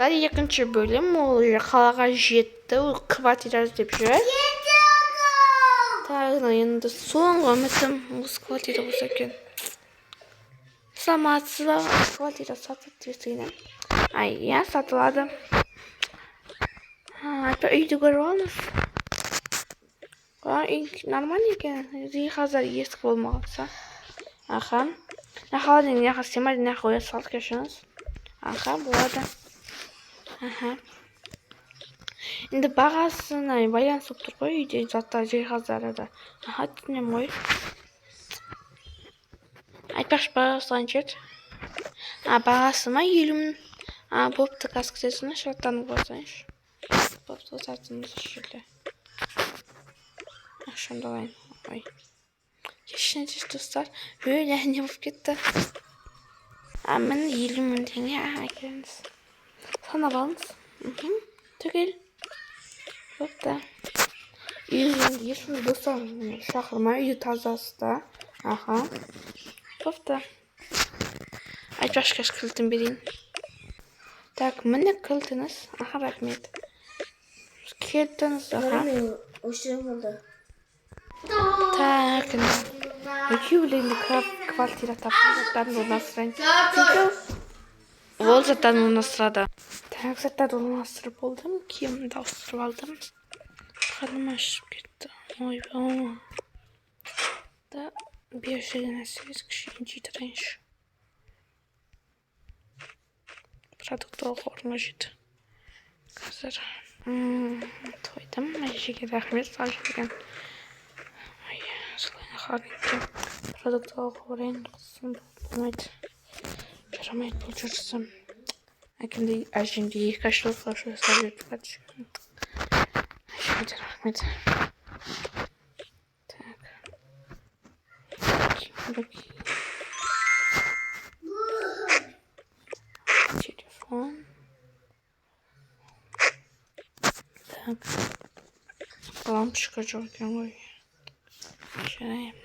Екінші бөлім, ол қалаға жетті, ол квартира іздеп жүр. Енді соңғы үмітім осы квартира болса екен. Саламатсыз ба, квартира сатылды десеңіз. Иә, сатылады. Үйді көріп алыңыз. Үй нормально екен, жиһаздар ескі болмағанса. Холодильник жаққа істемейді, жаққа қоя салып кешіңіз. Болады. Енді бағасына байланысып тұр ғой, үйде заттар, жиһаздары да. Түсінем ғой. Айтпақшы бағасы қанша еді? Бағасы ма 50 мың. Бопты қазір кетесің, шарттанып қойсаңшы. Бопты сатыңыз жерде. Ақшамды алайын. Ой. Кешіріңіз достар. Не болып кетті? Міне 50 мың теңге әкеліңіз. Санап алыңыз. Түгел. Бопты. Үйіңізді ешкім достар шақырма, үйді тазасы да. Бопты. Айтпақшы қазір кілтін берейін. Так, міне кілтіңіз. Рахмет. Кілтіңіз. Өшірім болды. Так, екеуілі квартира тапты, заттарын орналастырайын. Ол заттарын орналастырады. Так, заттарды орналастырып болдым, киімімді ауыстырып алдым. Қарным ашып кетті. Ойбай. Да, бершеген әсірес кішігін жейдірайыншы. Продуктовый қорыңа жеді. Қазір тойдым. Әжеге рахмет салып жүрген. Солайна қарайтын. Продуктовый қорайын қылсын болмайды. Жарамайды бұл жүрсім. Әжемде 2 ашылып қашу салып жүрген. Әжеге рахмет. Телефон. Так. Лампочка жоқ екен ғой. Жарайым.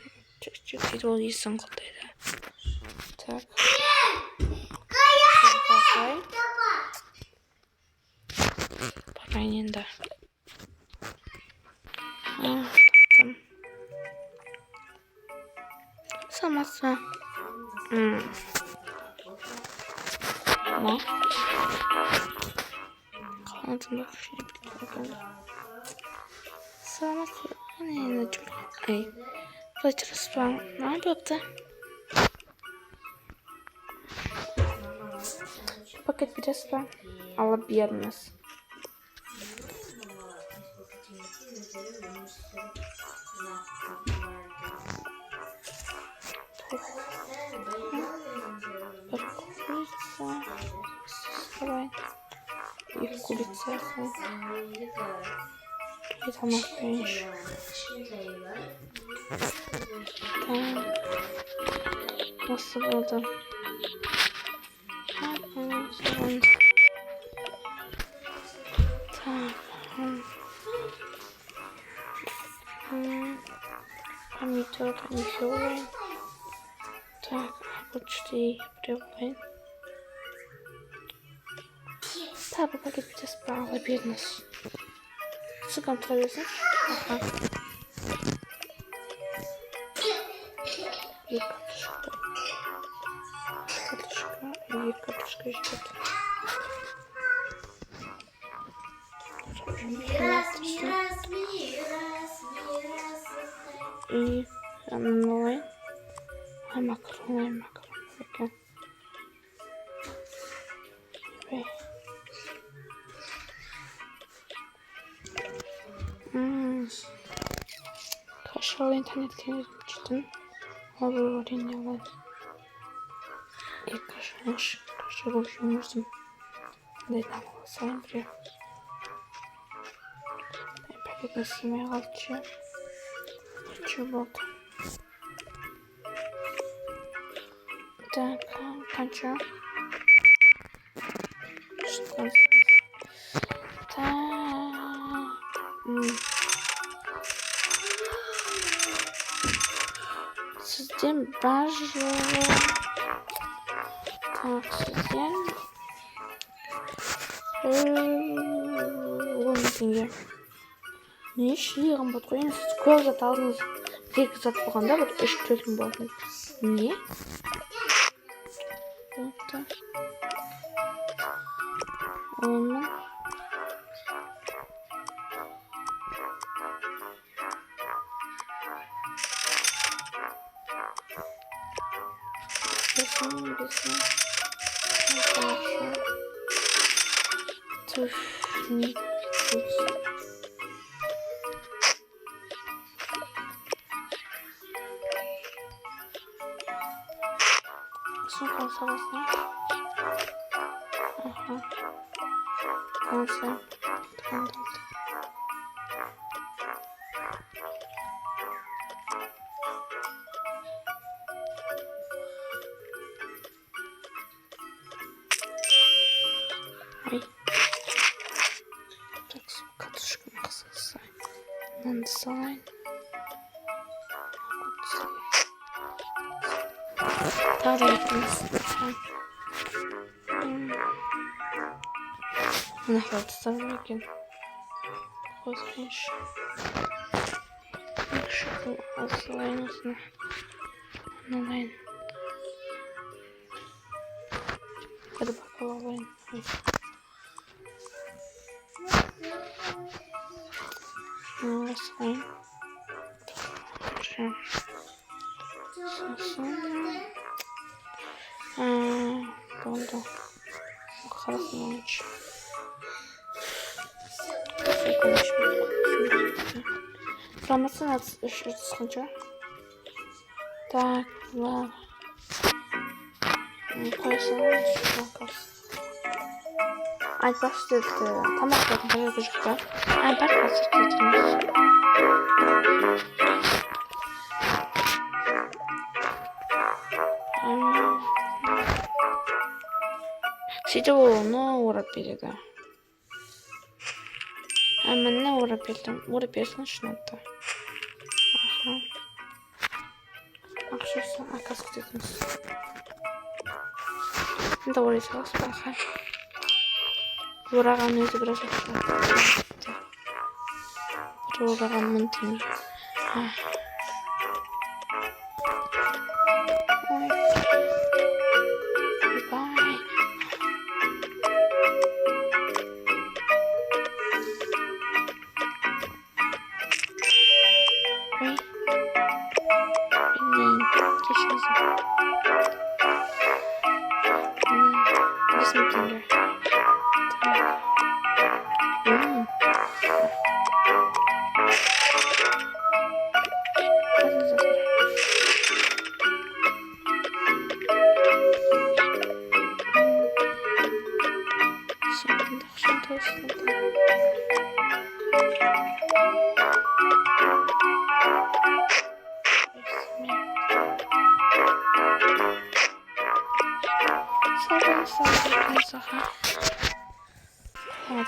Чек-чек дейді, ол есін құлдайды. Так. Барайын енді. Саламатсыз ба? Қаладың ба? Саламатсыз ба? Қалай тұрсыз ба? Бопты. Пакет бересіз ба? Алып беріңіз. Бір курица. Давай. 2 курица. И тамақ берейінші. Осы болды. Помидор, помидор. Так, почти прибавим. Так, пакет буде справа, бідність. Це контролюється. И картошка. И картошка ждет. И новый. Макароны. Kaşarlı internetten çıktım. Olur yalan. İlk kaşar oluşumuzum. Neden olsayım buraya. Paket ısınmaya alacağım. Çubuk. Так, кончу. Что здесь? Так. Сізден бажы. Так, сізден. 10 теңге. Не ішілей қымбат қой, енді сіз көп зат алдыңыз. Екі зат болғанда бір 3-4 мың болатын. Не? Болыпты. 10 мың. Түф, не болсын. Сосын қалсағасына. Аха. Қалсай. Тұғандарды. Ой. Так, катушканы қысылсай. Мынанды салайын. Тағы да етіңіз. Мына қалтыстар бар екен. Қосқаншы. Шықыл асылайын осыны. Мыналайын. Бір бақыл алайын. Осылайын. Сосын. Болды. Қарасын ойыншы. Құрамасын 3 қанша? Так, бұлар. Қойсын. Айтпақшы деді. Тамақ болатын қажеті жоқ па? Бар қазір кетіңіз. Сөйтіп ол оны орап береді. Міне орап бердім. Орап берсін үшін атты. Аха. Ақшасы ақас күтетіңіз. Енді орай салас бақа. Ораған өзі біраз ақша. Бір ораған 1000 теңге.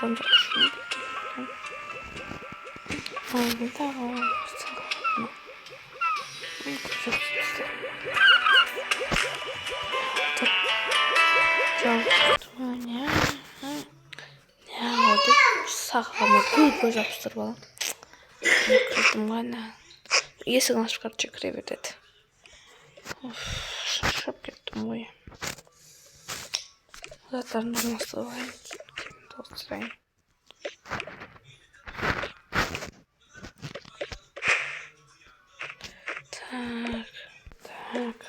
Adam çok düşündü. Қаладағы. Сақалыма көй жабыстырып аламын. Кірдім ғана. Есігін ашып қарап кіре береді. Шаршап кеттім ғой. Заттарын алмастырып алайын. Толтырайын. Так.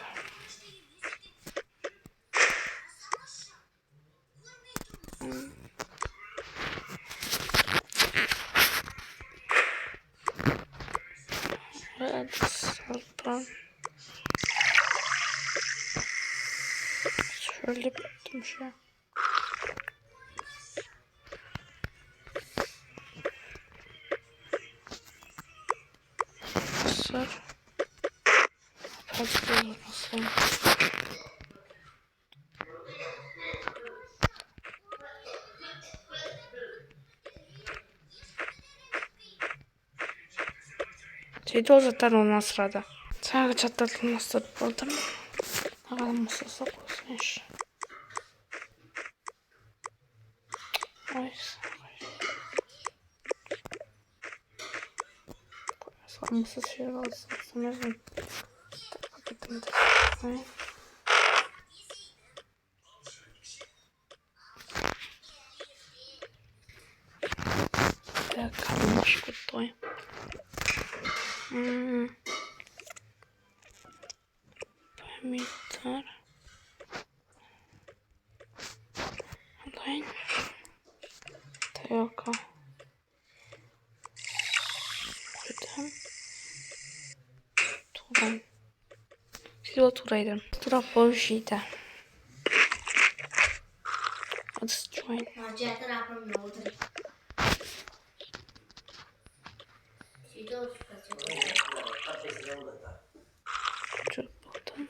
Şöyle yaptım şu an. Sor. Fazla olmasın. Şeyde o zaten ondan sırada. Sadece çatlatılma sırp buldum. Bakalım nasıl olsun iş. Ой. Sorumsuz şey olsun. Sanırım. Так, kalmış kutuyu. Помидор. Онлайн. Тарелка. Koydum. Tuğrayım. Siz o tuğraydım. Tuğra boş şeydi. Hadi join. Çok buldum.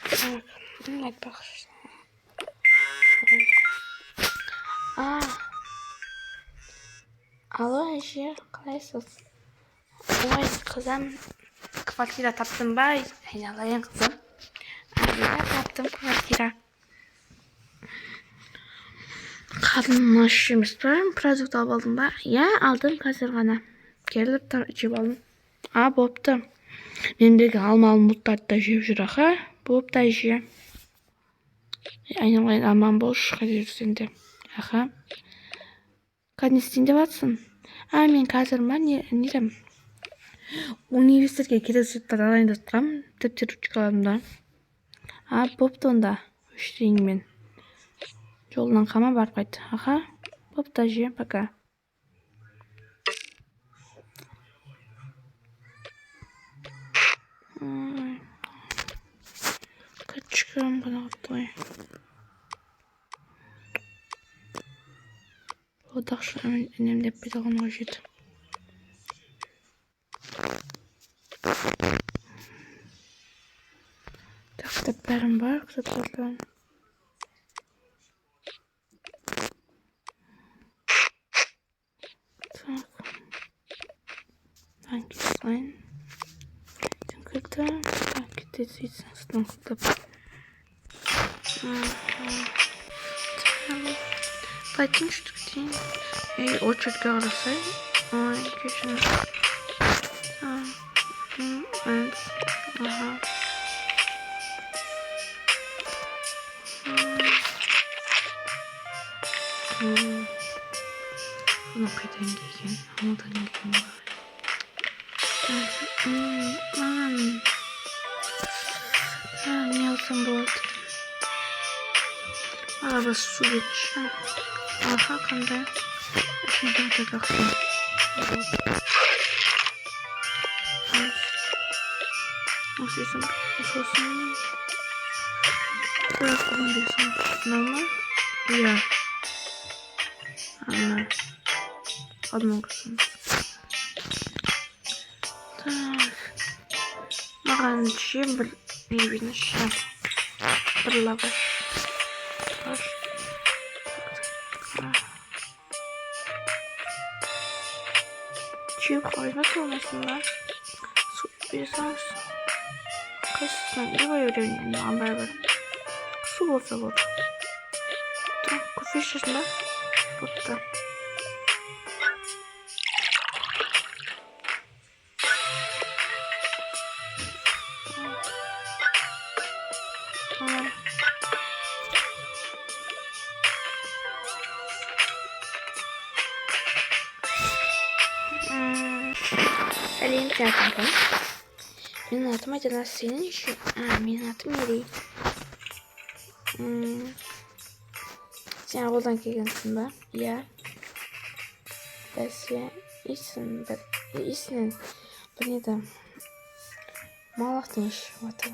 Так, evet bak. Alo Ayşe, қалайсыз? Ой, қызым, квартира таптым ба? Айналайын қызым. Иә, таптым квартира. Қалмаш емес па? Продукт алып алдың ба? Иә, алдым қазір ғана. Келіп жеп алдым. Бопты. Мендегі алмалы мұттарды да жеп жүр, аха. Бопты Айше. Айналайын аман болшы, қайда жүрсің де. Аха. Қайда істейін деп жатсың? Мен қазір ма недім? Университетке керек заттарды алайын деп тұрмын. Тіптен ручкаларым да. Бопты онда. Үштейін мен. Жолынан қама барып қайт. Аха. Бопты Айше, пока. Качкам ғана қыптай. Одақшы үнемдеп беталған қажет. Так, бәрім бар, кітаптардан. Так. Анки слайн. Күлді. Так, кетеді сөйтсің, сұтын құлдап. Пойдем что-то. Очередь голосай. Ой, кешін. Ага. Bunu қайдан келген? Ауылдан келген ба? Не алсам болады? Арабасы су кетші. Аха, қандай? Үшінде өте қақсын. Осысын сосын. Бірақ бұның бесін. Нама? Иә. Ана. Одну қысын. Так. Маған жем бір небеніші. Бір лаваш. Чип қоймас болмасында. Су берсаңыз. Қайсысынан не ойырайын, маған бәрібір. Су болса болды. Кофе ішесің ба? Бопты. Сәлем, театрға. Менің атым Айдана, сенің еще? Менің атым Мерей. Сен ауылдан келгенсің ба? Иә. Бәсе, исінен бір неді малақтың ішіп отыр.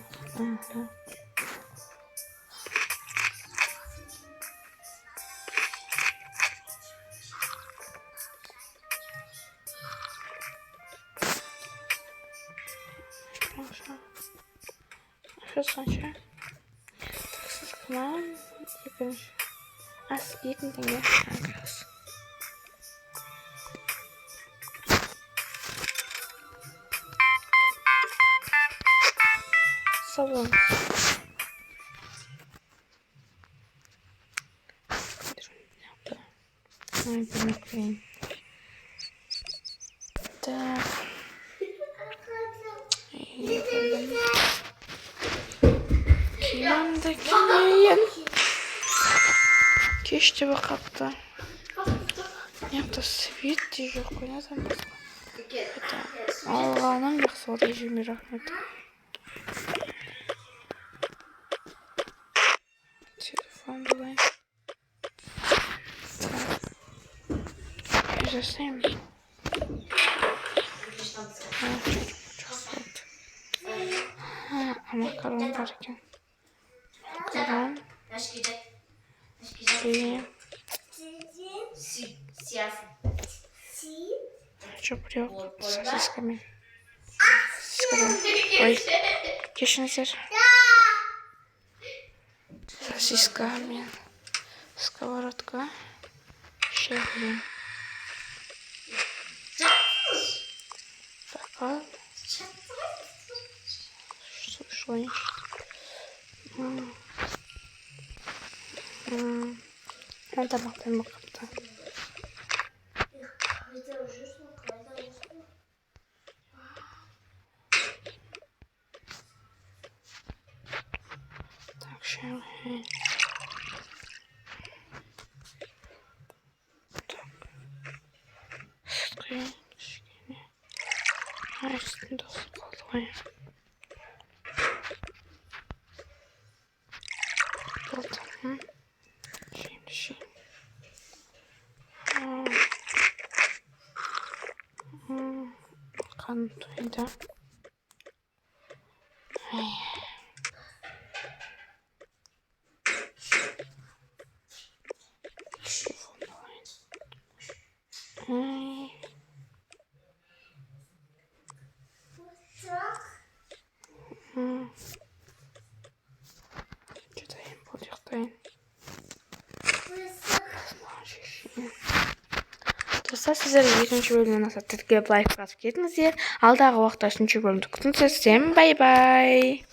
Что сначала? Так, склам. Екінші теңге. Раз. салон. Ой, блин. Так. Киімді киейін. Кеште бақапты. Мені свет те жоқ қой, не там басқа. Алғаным жақсы болды, ежеме рахмет. Телефон болайын. Жасаймын. Жақсы болды. Макарон бар екен. Макарон. Бөлім. Чупрек с сосисками. Ой, кешіріңіздер. Сосиска мен сковородка. Шефлин. Бокал. Что не это бақтай бақыпты. Так, сейчас. Так. Скрин. Üstünde olsun. Burada. Şimdi. Kanıtıydı. Достар, сіздер екінші бөлімнен аса тіркеліп лайк басып кетіңіздер. Алдағы уақытта үшінші бөлімді күтіңіздер. Бай-бай.